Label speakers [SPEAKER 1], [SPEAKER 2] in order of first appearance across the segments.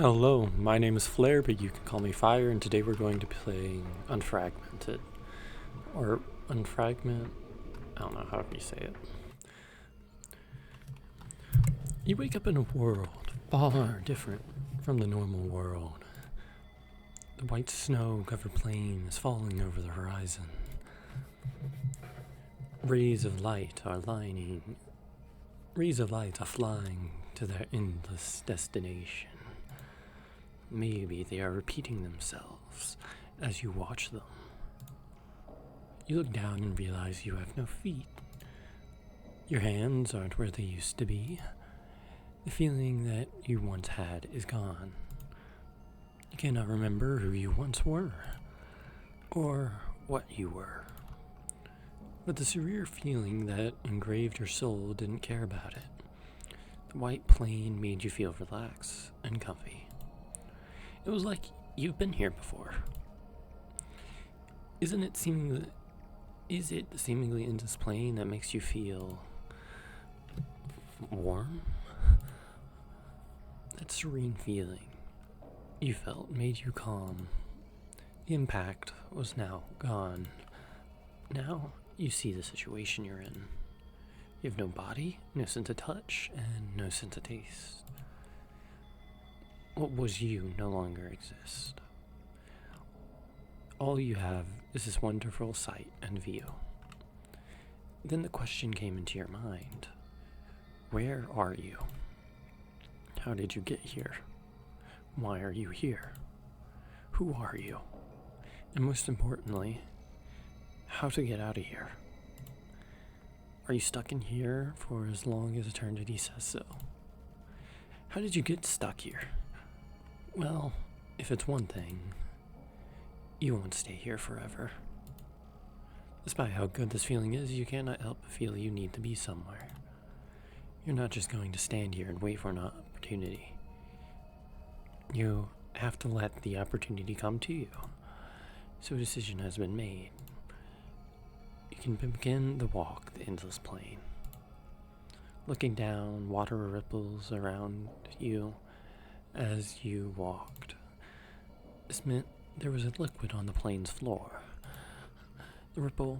[SPEAKER 1] Hello, my name is Flare, but you can call me Fire, and today we're going to be playing Unfragmented. Or Unfragment? I don't know how you say it. You wake up in a world far different from the normal world. The white snow-covered plain is falling over the horizon. Rays of light are flying to their endless destination. Maybe they are repeating themselves as you watch them. You look down and realize you have no feet. Your hands aren't where they used to be. The feeling that you once had is gone. You cannot remember who you once were, or what you were. But the surreal feeling that engraved your soul didn't care about it. The white plain made you feel relaxed and comfy. It was like you've been here before. Is it the seemingly endless plain that makes you feel warm? That serene feeling you felt made you calm. The impact was now gone. Now you see the situation you're in. You have no body, no sense of touch, and no sense of taste. What was you no longer exists. All you have is this wonderful sight and view. Then the question came into your mind. Where are you? How did you get here? Why are you here? Who are you? And most importantly, how to get out of here? Are you stuck in here for as long as eternity says so? How did you get stuck here? Well, if it's one thing, you won't stay here forever. Despite how good this feeling is, you cannot help but feel you need to be somewhere. You're not just going to stand here and wait for an opportunity. You have to let the opportunity come to you. So a decision has been made. You can begin the walk the endless plain. Looking down, water ripples around you as you walked. This meant there was a liquid on the plain's floor. The ripple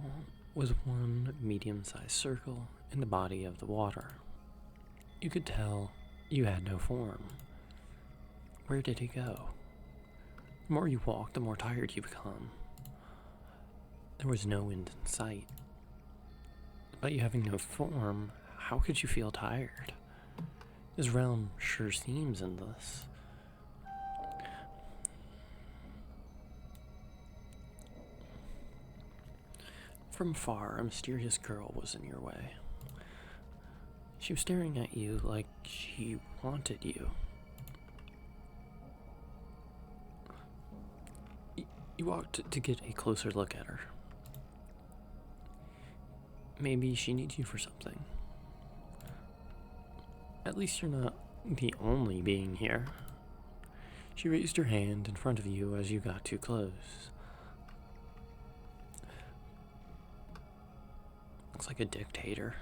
[SPEAKER 1] was one medium-sized circle in the body of the water. You could tell you had no form. Where did it go? The more you walked, the more tired you become. There was no end in sight. But you having no form, how could you feel tired? This realm sure seems endless. From far, a mysterious girl was in your way. She was staring at you like she wanted you. You walked to get a closer look at her. Maybe she needs you for something. At least you're not the only being here. She raised her hand in front of you as you got too close. Looks like a dictator.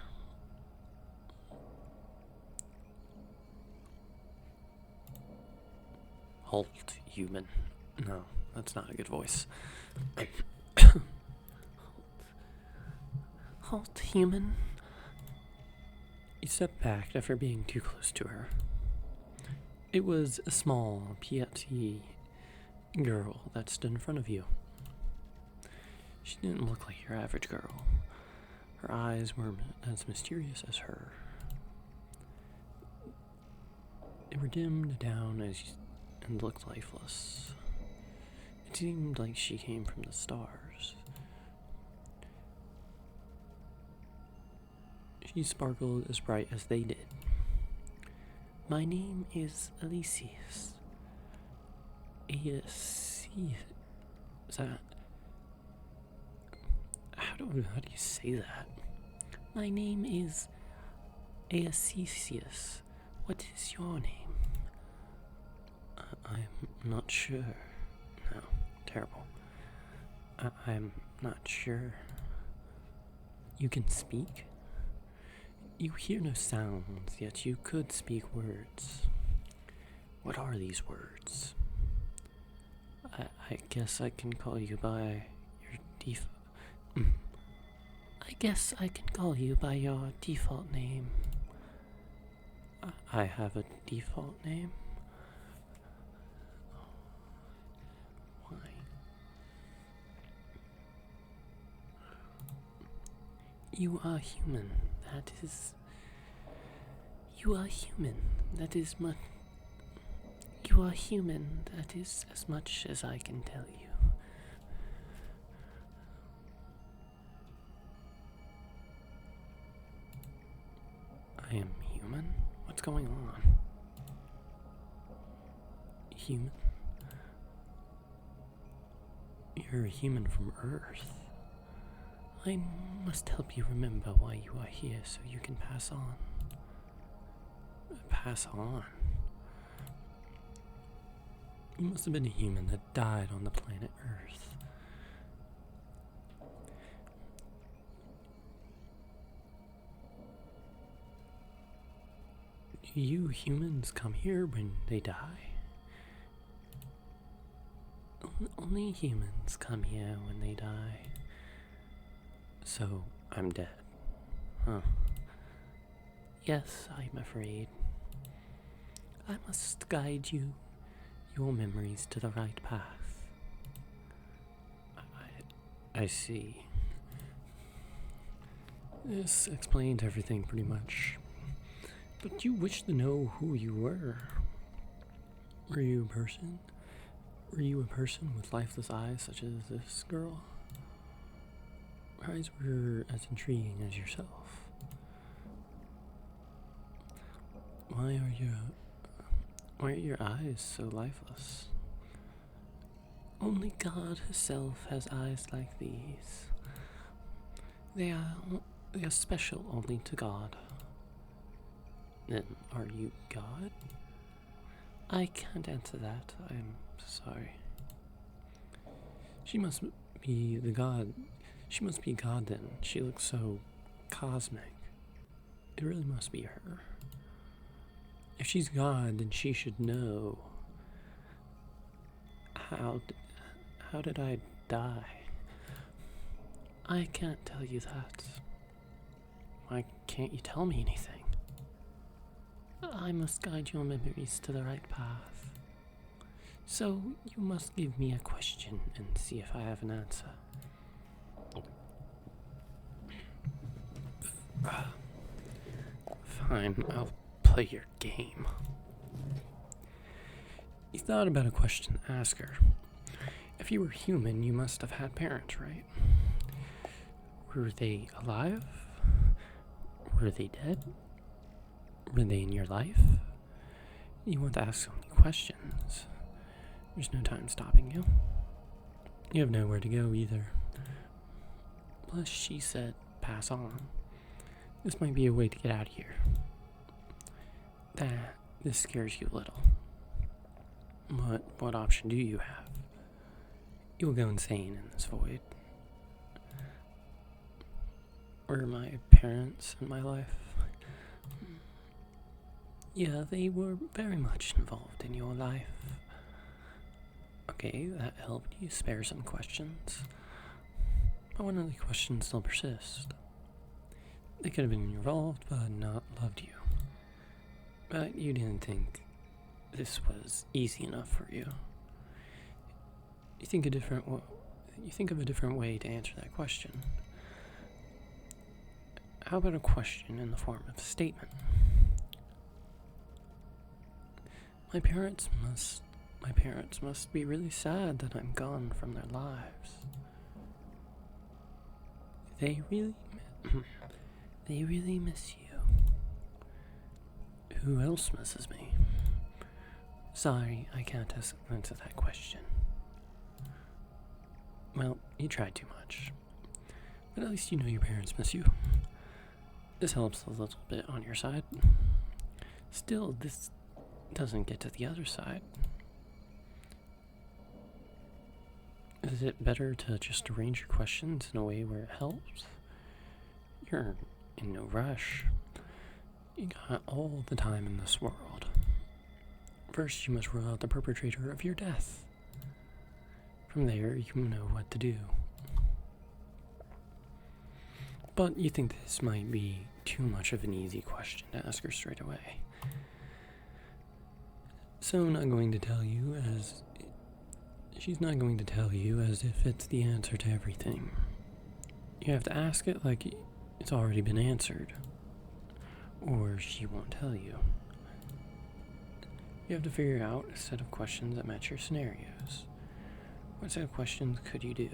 [SPEAKER 1] Halt, human. No, that's not a good voice. Halt, human. You stepped back after being too close to her. It was a small, petite girl that stood in front of you. She didn't look like your average girl. Her eyes were as mysterious as her. They were dimmed down and looked lifeless. It seemed like she came from the stars. She sparkled as bright as they did. My name is Elysius. How do you say that? My name is Aesesius. What is your name? I'm not sure. No, terrible. I'm not sure. You can speak? You hear no sounds, yet you could speak words. What are these words? I guess I can call you by your I guess I can call you by your default name. I have a default name? Why? You are human. You are human. You are human. That is as much as I can tell you. I am human? What's going on? Human? You're a human from Earth. I must help you remember why you are here so you can pass on. Pass on? You must have been a human that died on the planet Earth. Do you humans come here when they die? Only humans come here when they die. So, I'm dead. Huh. Yes, I'm afraid. I must guide your memories to the right path. I see. This explained everything pretty much. But you wish to know who you were. Were you a person? Were you a person with lifeless eyes such as this girl? Her eyes were as intriguing as yourself. Why are your eyes so lifeless? Only God Himself has eyes like these. They are special only to God. Then, are you God? I can't answer that. I'm sorry. She must be the God. She must be God then. She looks so cosmic. It really must be her. If she's God, then she should know. How did I die? I can't tell you that. Why can't you tell me anything? I must guide your memories to the right path. So you must give me a question and see if I have an answer. Fine, I'll play your game. You thought about a question to ask her. If you were human, you must have had parents, right? Were they alive? Were they dead? Were they in your life? You want to ask so many questions. There's no time stopping you. You have nowhere to go either. Plus, she said, pass on. This might be a way to get out of here. This scares you a little. What option do you have? You will go insane in this void. Were my parents in my life? Yeah, they were very much involved in your life. Okay, that helped you spare some questions. But one of the questions still persists. They could have been involved, but not loved you. But you didn't think this was easy enough for you. You think of a different way to answer that question. How about a question in the form of a statement? My parents must be really sad that I'm gone from their lives. They really miss you. Who else misses me? Sorry, I can't answer that question. Well, you tried too much. But at least you know your parents miss you. This helps a little bit on your side. Still, this doesn't get to the other side. Is it better to just arrange your questions in a way where it helps? You're in no rush. You got all the time in this world. First, you must rule out the perpetrator of your death. From there, you know what to do. But you think this might be too much of an easy question to ask her straight away. So I'm not going to tell you as... She's not going to tell you as if it's the answer to everything. You have to ask it like it's already been answered. Or she won't tell you. You have to figure out a set of questions that match your scenarios. What set of questions could you do?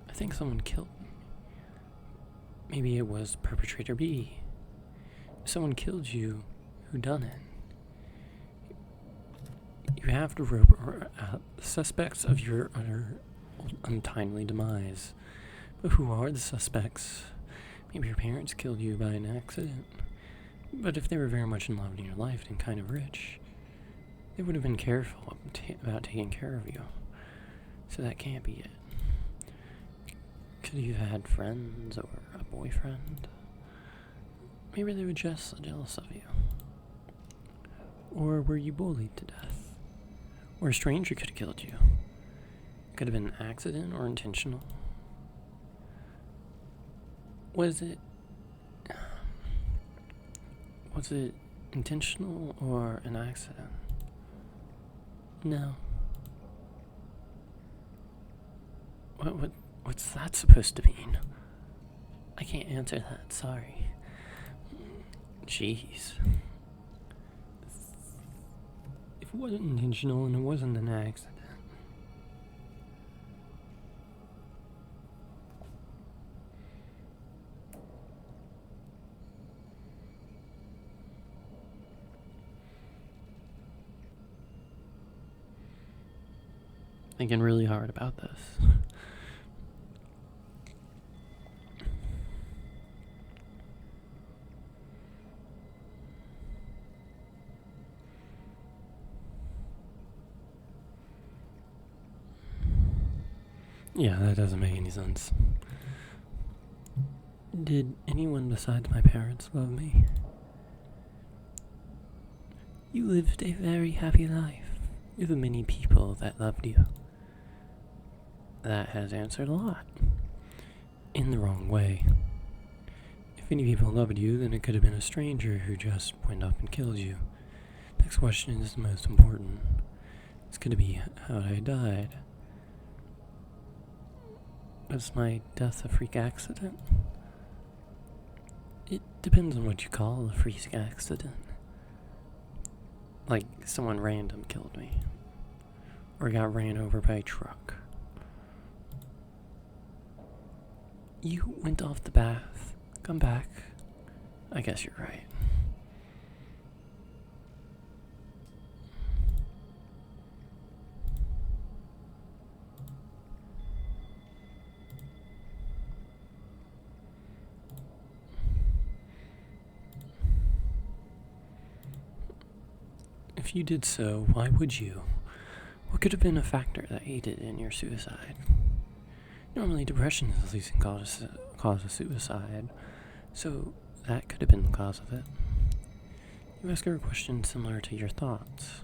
[SPEAKER 1] I think someone killed me. Maybe it was perpetrator B. If someone killed you, who done it? You have to rope out the suspects of your utter untimely demise. But who are the suspects? Maybe your parents killed you by an accident. But if they were very much in love in your life and kind of rich, they would have been careful about taking care of you. So that can't be it. Could you have had friends or a boyfriend? Maybe they were just jealous of you. Or were you bullied to death? Or a stranger could have killed you. It could have been an accident or intentional. Was it intentional or an accident? No. What's that supposed to mean? I can't answer that, sorry. Jeez. If it wasn't intentional and it wasn't an accident. Thinking really hard about this. Yeah, that doesn't make any sense. Did anyone besides my parents love me? You lived a very happy life with many people that loved you. That has answered a lot. In the wrong way. If any people loved you, then it could have been a stranger who just went up and killed you. Next question is the most important. It's going to be how I died. Was my death a freak accident? It depends on what you call a freak accident. Like someone random killed me. Or got ran over by a truck. You went off the bath. Come back. I guess you're right. If you did so, why would you? What could have been a factor that aided in your suicide? Normally, depression is the leading cause of suicide, so that could have been the cause of it. You ask her a question similar to your thoughts.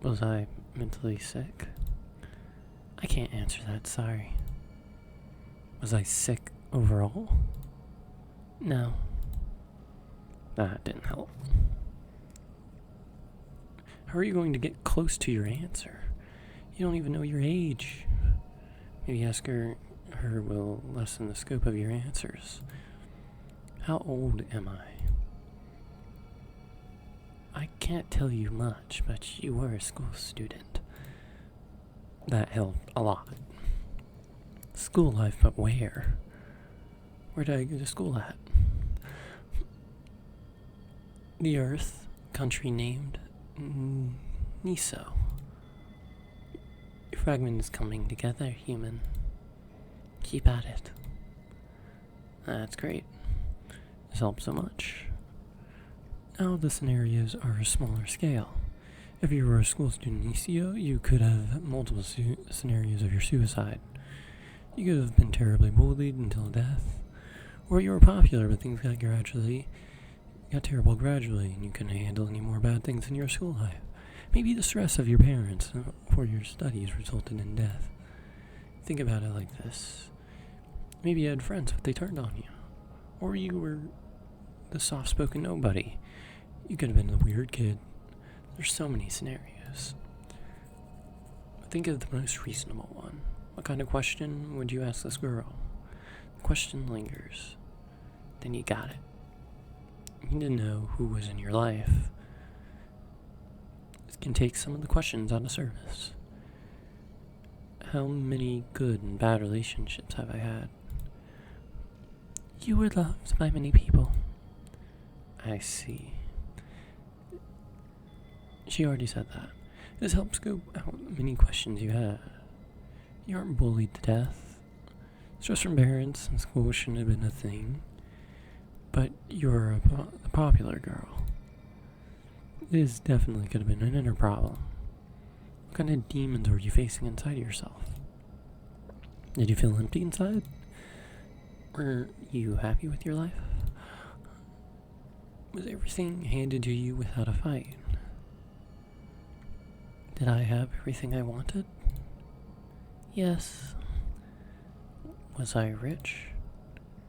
[SPEAKER 1] Was I mentally sick? I can't answer that, sorry. Was I sick overall? No. That didn't help. How are you going to get close to your answer? You don't even know your age. Maybe ask her will lessen the scope of your answers. How old am I? I can't tell you much, but you were a school student. That helped a lot. School life, but where? Where did I go to school at? The Earth, country named Niso. Your fragment is coming together, human. Keep at it. That's great. This helps so much. Now the scenarios are a smaller scale. If you were a school student ECO, you could have multiple scenarios of your suicide. You could have been terribly bullied until death, or you were popular but things got terrible gradually and you couldn't handle any more bad things in your school life. Maybe the stress of your parents for your studies resulted in death. Think about it like this. Maybe you had friends but they turned on you. Or you were the soft-spoken nobody. You could have been the weird kid. There's so many scenarios. Think of the most reasonable one. What kind of question would you ask this girl? The question lingers. Then you got it. You need to know who was in your life. It can take some of the questions out of service. How many good and bad relationships have I had? You were loved by many people. I see. She already said that. This helps scope out many questions you have. You aren't bullied to death. Stress from parents and school shouldn't have been a thing. But you're a popular girl. This definitely could have been an inner problem. What kind of demons were you facing inside of yourself? Did you feel empty inside? Were you happy with your life? Was everything handed to you without a fight? Did I have everything I wanted? Yes. Was I rich?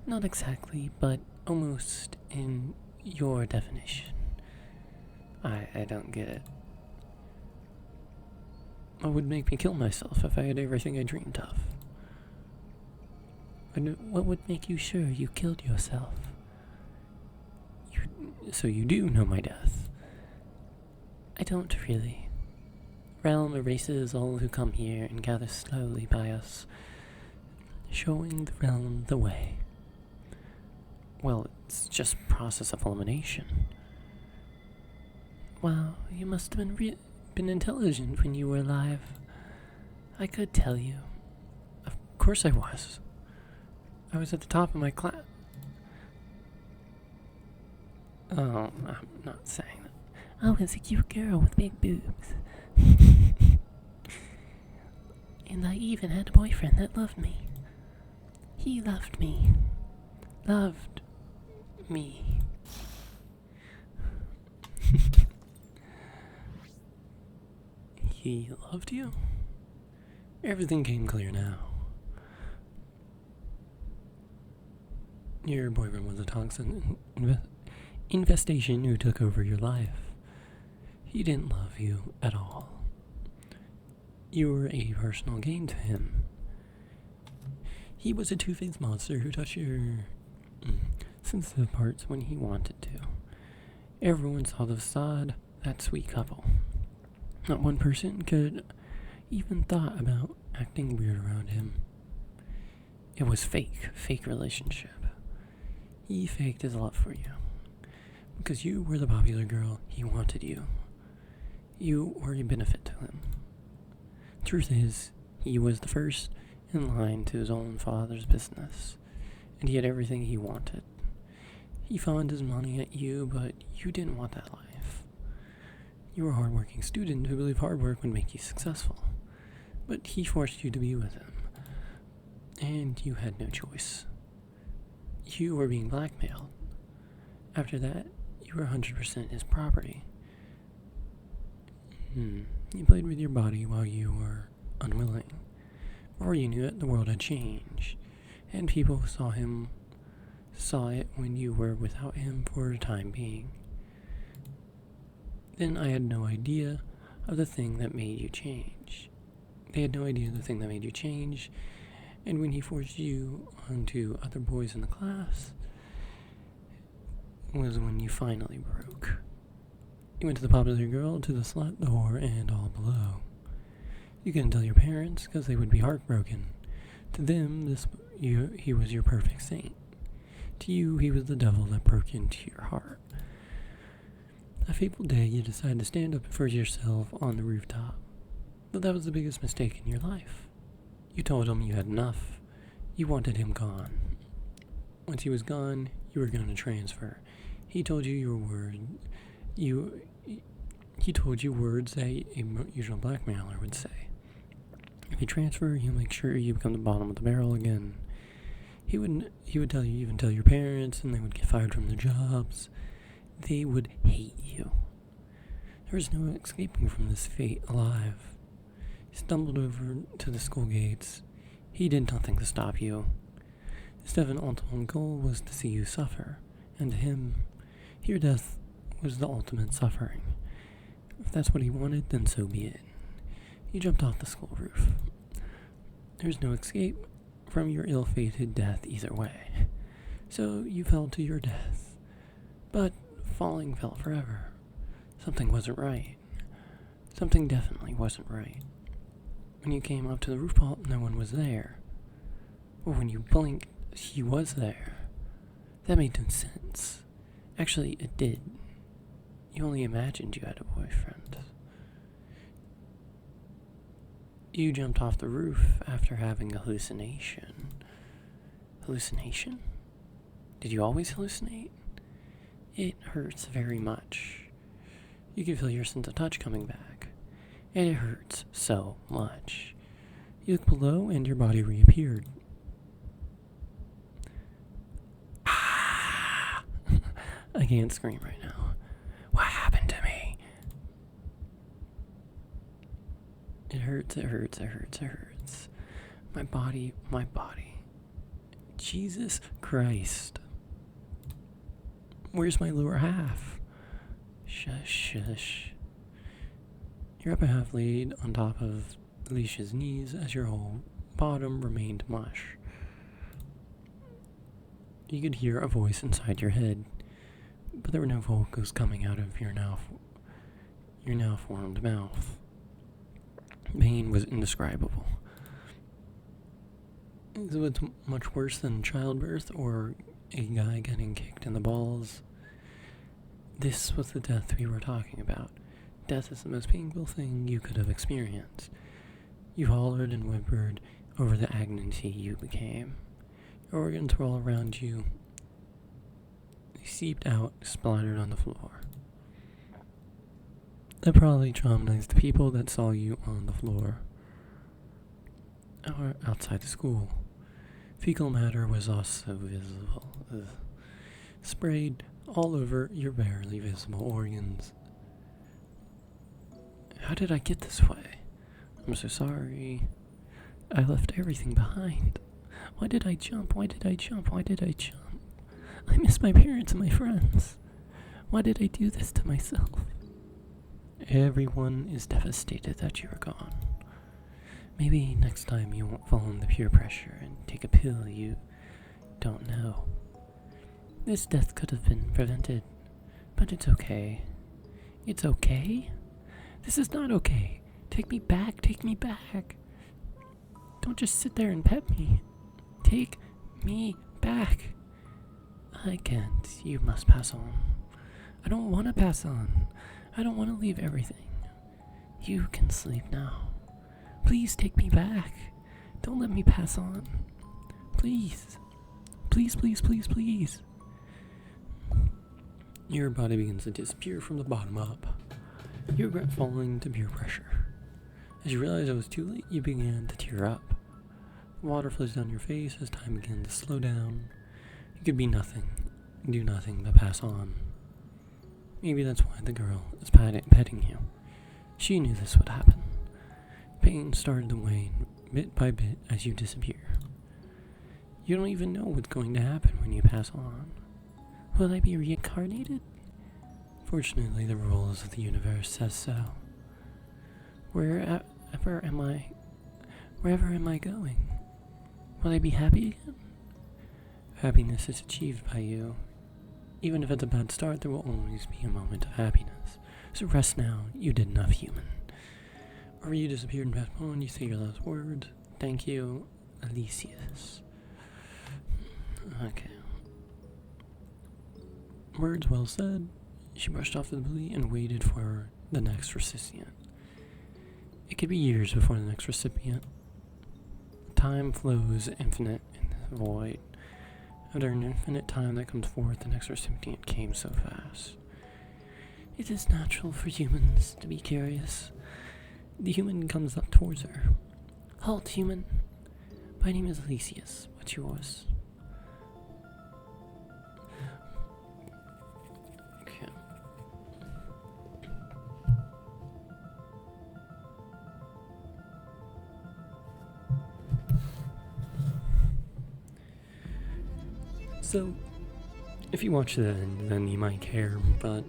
[SPEAKER 1] Not exactly, but almost in your definition. I don't get it. What would make me kill myself if I had everything I dreamed of? What would make you sure you killed yourself? So you do know my death. I don't really. Realm erases all who come here and gather slowly by us, showing the realm the way. Well, it's just a process of elimination. Wow, you must have been intelligent when you were alive. I could tell you. Of course I was. I was at the top of my class. Oh, I'm not saying that. I was a cute girl with big boobs. And I even had a boyfriend that loved me. He loved me. Loved me. He loved you? Everything came clear now. Your boyfriend was a toxic infestation who took over your life. He didn't love you at all. You were a personal gain to him. He was a two-faced monster who touched your sensitive parts when he wanted to. Everyone saw the facade, that sweet couple. Not one person could even thought about acting weird around him. It was fake relationship. He faked his love for you. Because you were the popular girl, he wanted you. You were a benefit to him. Truth is, he was the first in line to his own father's business, and he had everything he wanted. He fawned his money at you, but you didn't want that life. You were a hard-working student who believed hard work would make you successful, but he forced you to be with him, and you had no choice. You were being blackmailed. After that, you were 100% his property. He played with your body while you were unwilling. Before you knew it, the world had changed, and people saw it when you were without him for the time being. Then I had no idea of the thing that made you change. They had no idea of the thing that made you change, and when he forced you onto other boys in the class, was when you finally broke. You went to the popular girl, to the slut, the whore, and all below. You couldn't tell your parents because they would be heartbroken. To them, he was your perfect saint. To you, he was the devil that broke into your heart. A fateful day, you decided to stand up for yourself on the rooftop. But that was the biggest mistake in your life. You told him you had enough. You wanted him gone. Once he was gone, you were going to transfer. He told you your word. You, he told you words that a usual blackmailer would say. If you transfer, he'll make sure you become the bottom of the barrel again. He would tell you, even tell your parents, and they would get fired from their jobs. They would hate you. There was no escaping from this fate alive. He stumbled over to the school gates. He did nothing to stop you. His definite ultimate goal was to see you suffer, and to him, your death was the ultimate suffering. If that's what he wanted, then so be it. You jumped off the school roof. There's no escape from your ill-fated death either way. So you fell to your death. But falling felt forever. Something wasn't right. Something definitely wasn't right. When you came up to the rooftop, no one was there. Or when you blinked, he was there. That made no sense. Actually, it did. You only imagined you had a boyfriend. You jumped off the roof after having a hallucination. Hallucination? Did you always hallucinate? It hurts very much. You can feel your sense of touch coming back. And it hurts so much. You look below and your body reappeared. Ah! I can't scream right now. What happened to me? It hurts, it hurts, it hurts, it hurts. My body. Jesus Christ. Where's my lower half? Shush, shush. Your upper half laid on top of Alicia's knees as your whole bottom remained mush. You could hear a voice inside your head, but there were no vocals coming out of your now formed mouth. Pain was indescribable. It was much worse than childbirth or a guy getting kicked in the balls. This was the death we were talking about. Death is the most painful thing you could have experienced. You hollered and whimpered over the agony you became. Your organs were all around you. They seeped out, splattered on the floor. That probably traumatized the people that saw you on the floor. Or outside the school. Fecal matter was also visible. Sprayed all over your barely visible organs. How did I get this way? I'm so sorry. I left everything behind. Why did I jump? Why did I jump? Why did I jump? I miss my parents and my friends. Why did I do this to myself? Everyone is devastated that you're gone. Maybe next time you won't fall under peer pressure and take a pill you don't know. This death could have been prevented, but it's okay. It's okay? This is not okay. Take me back, take me back. Don't just sit there and pet me. Take me back. I can't. You must pass on. I don't want to pass on. I don't want to leave everything. You can sleep now. Please take me back. Don't let me pass on. Please. Please, please, please, please. Your body begins to disappear from the bottom up. You regret falling to peer pressure. As you realize it was too late, you began to tear up. Water flows down your face as time began to slow down. You could be nothing, do nothing but pass on. Maybe that's why the girl is petting you. She knew this would happen. Pain started to wane, bit by bit, as you disappear. You don't even know what's going to happen when you pass on. Will I be reincarnated? Fortunately, the rules of the universe says so. Wherever am I going? Will I be happy again? Happiness is achieved by you. Even if it's a bad start, there will always be a moment of happiness. So rest now, you did enough human. Or you disappeared and passed on, you say your last word. Thank you, Alicius. Okay. Words well said. She brushed off the debris and waited for the next recipient. It could be years before the next recipient. Time flows infinite in the void. After an infinite time that comes forth, the next recipient came so fast. It is natural for humans to be curious. The human comes up towards her. Halt, human. My name is Elysius. What's yours? Okay. So, if you watch the end, then you might care, but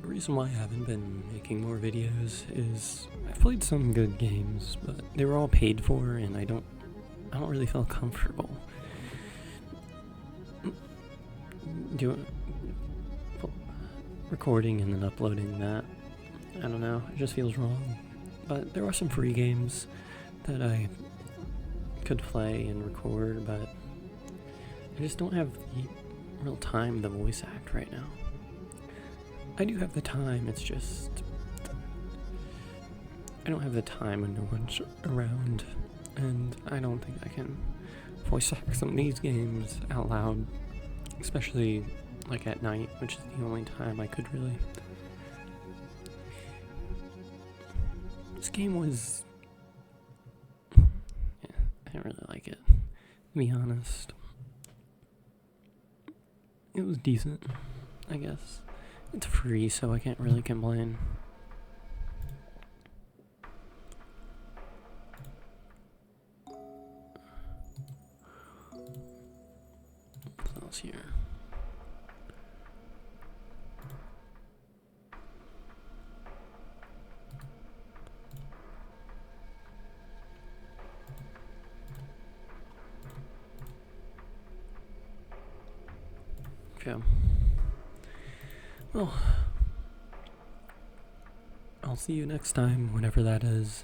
[SPEAKER 1] the reason why I haven't been making more videos is I've played some good games, but they were all paid for, and I don't really feel comfortable recording and then uploading that. I don't know, it just feels wrong. But there are some free games that I could play and record, but I just don't have the real time to voice act right now. I do have the time, it's just I don't have the time when no one's around, and I don't think I can voice act some of these games out loud, especially like at night, which is the only time I could really. This game was, yeah, I didn't really like it, to be honest. It was decent, I guess. It's free, so I can't really complain. What else here? Okay. Well, I'll see you next time, whenever that is.